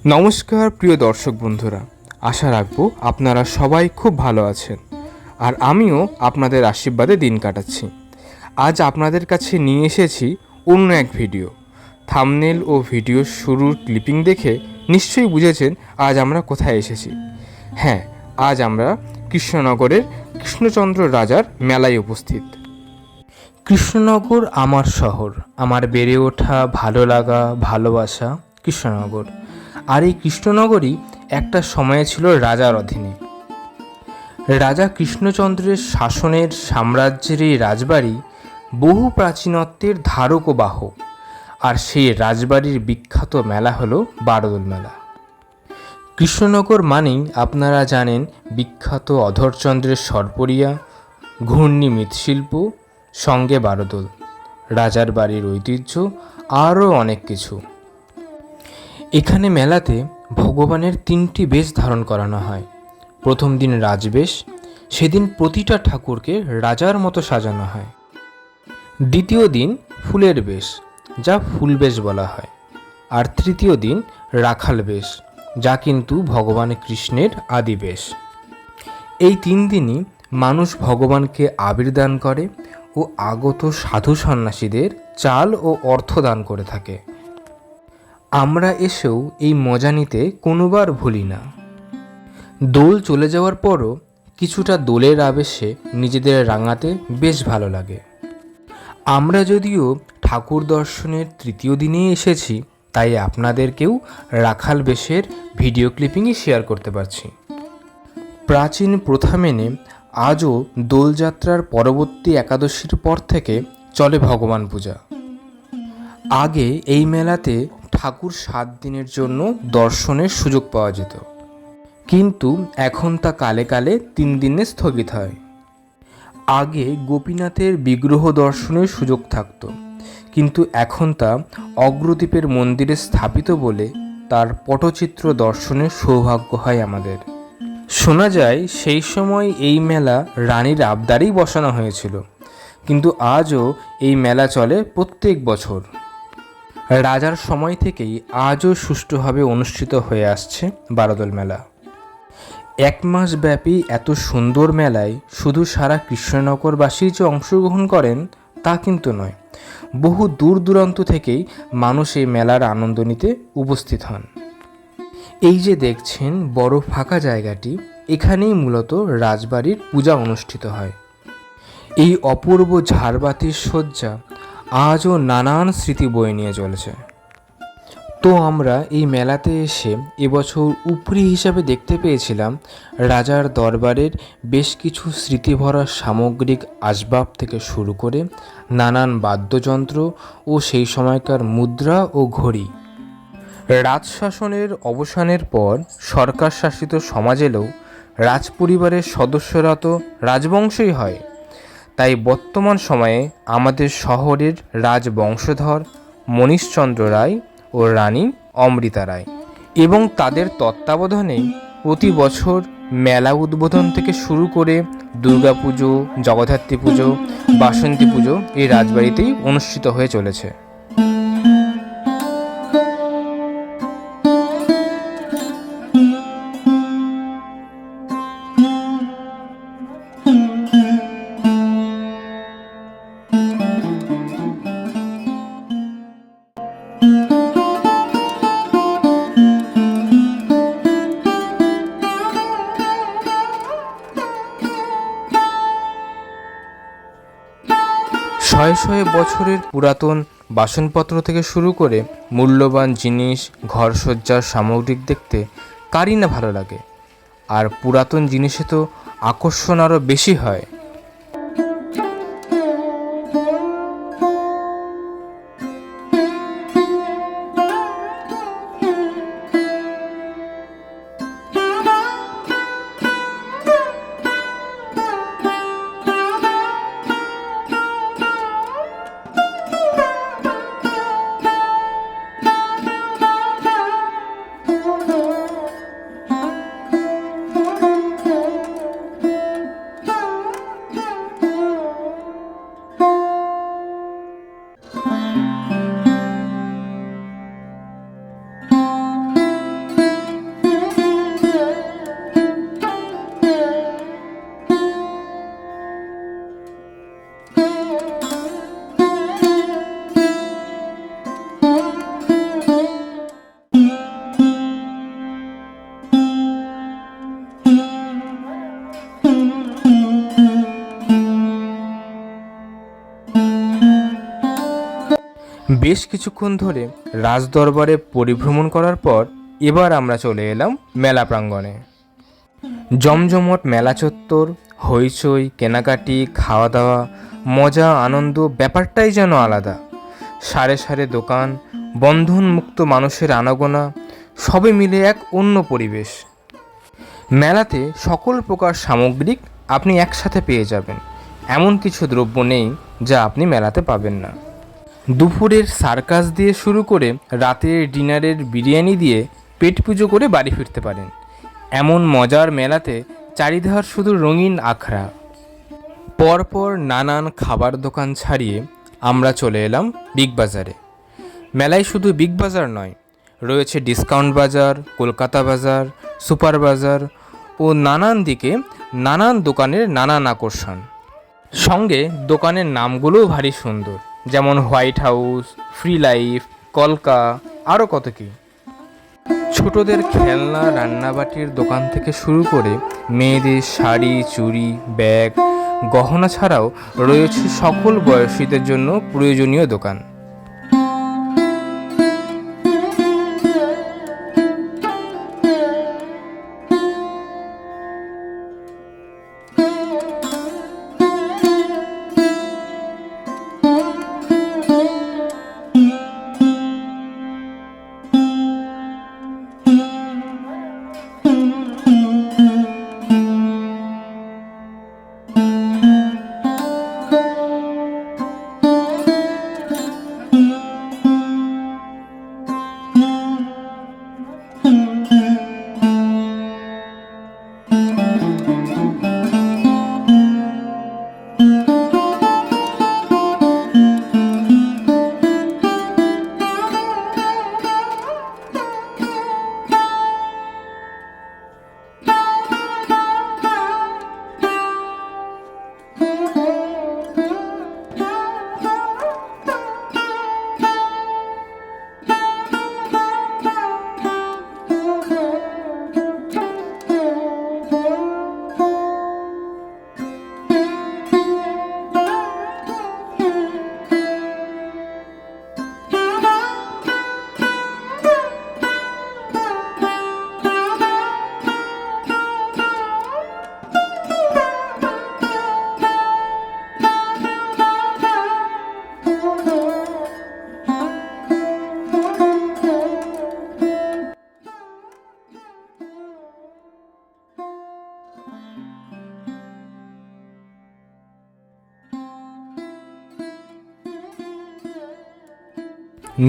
নমস্কার প্রিয় দর্শক বন্ধুরা, আশা রাখবো আপনারা সবাই খুব ভালো আছেন আর আমিও আপনাদের আশীর্বাদে দিন কাটাচ্ছি। আজ আপনাদের কাছে নিয়ে এসেছি অন্য এক ভিডিও। থাম্বনেল ও ভিডিওর শুরুর ক্লিপিং দেখে নিশ্চয়ই বুঝেছেন আজ আমরা কোথায় এসেছি। হ্যাঁ, আজ আমরা কৃষ্ণনগরের কৃষ্ণচন্দ্র রাজার মেলায় উপস্থিত। কৃষ্ণনগর আমার শহর, আমার বেড়ে ওঠা, ভালো লাগা, ভালোবাসা কৃষ্ণনগর। আর এই কৃষ্ণনগরই একটা সময়ে ছিল রাজার অধীনে। রাজা কৃষ্ণচন্দ্রের শাসনের সাম্রাজ্যের এই রাজবাড়ি বহু প্রাচীনত্বের ধারক ও বাহক। আর সেই রাজবাড়ির বিখ্যাত মেলা হলো বারোদোল মেলা। কৃষ্ণনগর মানেই আপনারা জানেন বিখ্যাত অধরচন্দ্রের সরপরিয়া, ঘূর্ণি মৃৎশিল্প, সঙ্গে বারোদোল, রাজার বাড়ির ঐতিহ্য, আরও অনেক কিছু। এখানে মেলাতে ভগবানের 3টি বেশ ধারণ করানো হয়। প্রথম দিন রাজবেশ, সেদিন প্রতিটা ঠাকুরকে রাজার মতো সাজানো হয়। দ্বিতীয় দিন ফুলের বেশ, যা ফুলবেশ বলা হয়। আর তৃতীয় দিন রাখাল বেশ, যা কিন্তু ভগবান কৃষ্ণের আদি বেশ। এই 3 দিনই মানুষ ভগবানকে আবির দান করে ও আগত সাধু সন্ন্যাসীদের চাল ও অর্থ দান করে থাকে। আমরা এসেও এই মজা নিতে কোনোবার ভুলি না। দোল চলে যাওয়ার পরও কিছুটা দোলের আবেশে নিজেদের রাঙাতে বেশ ভালো লাগে। আমরা যদিও ঠাকুর দর্শনের তৃতীয় দিনে এসেছি, তাই আপনাদেরকেও রাখাল বেশের ভিডিও ক্লিপিংই শেয়ার করতে পারছি। প্রাচীন প্রথা মেনে আজও দোলযাত্রার পরবর্তী একাদশীর পর থেকে চলে ভগবান পূজা। আগে এই মেলাতে ঠাকুর 7 দিনের জন্য দর্শনের সুযোগ পাওয়া যেত, কিন্তু এখন তা কালে কালে 3 দিনে স্থগিত হয়। আগে গোপীনাথের বিগ্রহ দর্শনের সুযোগ থাকত, কিন্তু এখন তা অগ্রদ্বীপের মন্দিরে স্থাপিত বলে তার পটচিত্র দর্শনের সৌভাগ্য হয় আমাদের। শোনা যায় সেই সময় এই মেলা রানীর আবদারেই বসানো হয়েছিল, কিন্তু আজও এই মেলা চলে প্রত্যেক বছর। রাজার সময় থেকেই আজও সুষ্ঠুভাবে অনুষ্ঠিত হয়ে আসছে বারোদোল মেলা। 1 মাস ব্যাপী এত সুন্দর মেলায় শুধু সারা কৃষ্ণনগরবাসী যে অংশগ্রহণ করেন তা কিন্তু নয়, বহু দূর দূরান্ত থেকেই মানুষ এই মেলার আনন্দ নিতে উপস্থিত হন। এই যে দেখছেন বড় ফাঁকা জায়গাটি, এখানেই মূলত রাজবাড়ির পূজা অনুষ্ঠিত হয়। এই অপূর্ব ঝাড়বাতির সজ্জা আজও নানান স্মৃতি বয়ে নিয়ে চলেছে। তো আমরা এই মেলাতে এসে এবছর উপরি হিসাবে দেখতে পেয়েছিলাম রাজার দরবারের বেশ কিছু স্মৃতিভরা সামগ্রিক আসবাব থেকে শুরু করে নানান বাদ্যযন্ত্র ও সেই সময়কার মুদ্রা ও ঘড়ি। রাজশাসনের অবসানের পর সরকার শাসিত সমাজ এলেও রাজপরিবারের সদস্যরা তো রাজবংশই হয়। তাই বর্তমান সময়ে আমাদের শহরের রাজবংশধর মনীশচন্দ্র রায় ও রানী অমৃতা রায় এবং তাদের তত্ত্বাবধানেই প্রতি বছর মেলা উদ্বোধন থেকে শুরু করে দুর্গাপুজো, জগদ্ধাত্রী পুজো, বাসন্তী পুজো এই রাজবাড়িতেই অনুষ্ঠিত হয়ে চলেছে। শয়ে শয়ে বছরের পুরাতন বাসনপত্র থেকে শুরু করে মূল্যবান জিনিস, ঘরসজ্জার সামগ্রিক দেখতে কারই না ভালো লাগে। আর পুরাতন জিনিসে তো আকর্ষণ আরও বেশি হয়। বেশ কিছুক্ষণ ধরে রাজদরবারে পরিভ্রমণ করার পর এবার আমরা চলে এলাম মেলা প্রাঙ্গণে। জমজমট মেলা চত্বর, হইচই, কেনাকাটি, খাওয়া দাওয়া, মজা, আনন্দ, ব্যাপারটাই যেন আলাদা। সারে সারে দোকান, বন্ধনমুক্ত মানুষের আনাগোনা, সবে মিলে এক অন্য পরিবেশ। মেলাতে সকল প্রকার সামগ্রিক আপনি একসাথে পেয়ে যাবেন, এমন কিছু দ্রব্য নেই যা আপনি মেলাতে পাবেন না। দুপুরের সার্কাস দিয়ে শুরু করে রাতের ডিনারের বিরিয়ানি দিয়ে পেট পুজো করে বাড়ি ফিরতে পারেন। এমন মজার মেলাতে চারিধার শুধু রঙিন আখড়া। পরপর নানান খাবার দোকান ছাড়িয়ে আমরা চলে এলাম বিগ বাজারে। মেলায় শুধু বিগ বাজার নয়, রয়েছে ডিসকাউন্ট বাজার, কলকাতা বাজার, সুপার বাজার ও নানান দিকে নানান দোকানের নানান আকর্ষণ। সঙ্গে দোকানের নামগুলোও ভারী সুন্দর, যেমন হোয়াইট হাউস, ফ্রি লাইফ, কলকা, আরও কত কী। ছোটদের খেলনা, রান্নাবাটির দোকান থেকে শুরু করে মেয়েদের শাড়ি, চুড়ি, ব্যাগ, গহনা ছাড়াও রয়েছে সকল বয়সীদের জন্য প্রয়োজনীয় দোকান।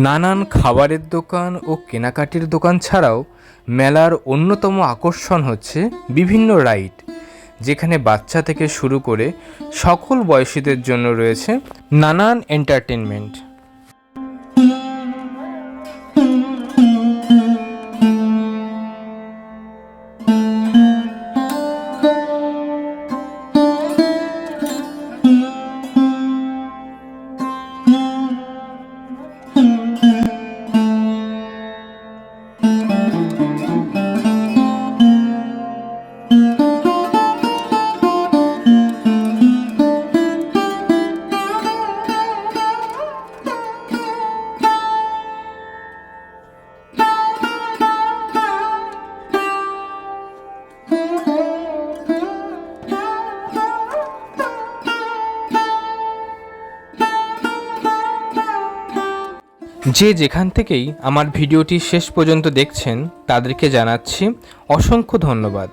নানান খাবারের দোকান ও কেনাকাটির দোকান ছাড়াও মেলার অন্যতম আকর্ষণ হচ্ছে বিভিন্ন রাইড, যেখানে বাচ্চা থেকে শুরু করে সকল বয়সীদের জন্য রয়েছে নানান এন্টারটেনমেন্ট। যে যেখান থেকেই আমার ভিডিওটি শেষ পর্যন্ত দেখছেন তাদেরকে জানাচ্ছি অসংখ্য ধন্যবাদ।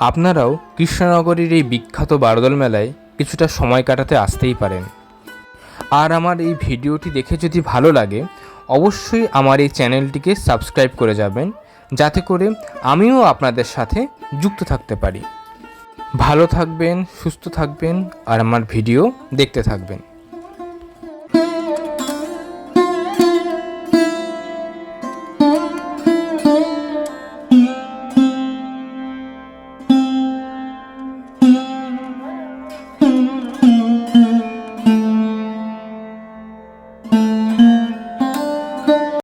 আপনারাও কৃষ্ণনগরের এই বিখ্যাত বারদোল মেলায় কিছুটা সময় কাটাতে আসতেই পারেন। আর আমার এই ভিডিওটি দেখে যদি ভালো লাগে অবশ্যই আমার এই চ্যানেলটিকে সাবস্ক্রাইব করে যাবেন, যাতে করে আমিও আপনাদের সাথে যুক্ত থাকতে পারি। ভালো থাকবেন, সুস্থ থাকবেন আর আমার ভিডিও দেখতে থাকবেন।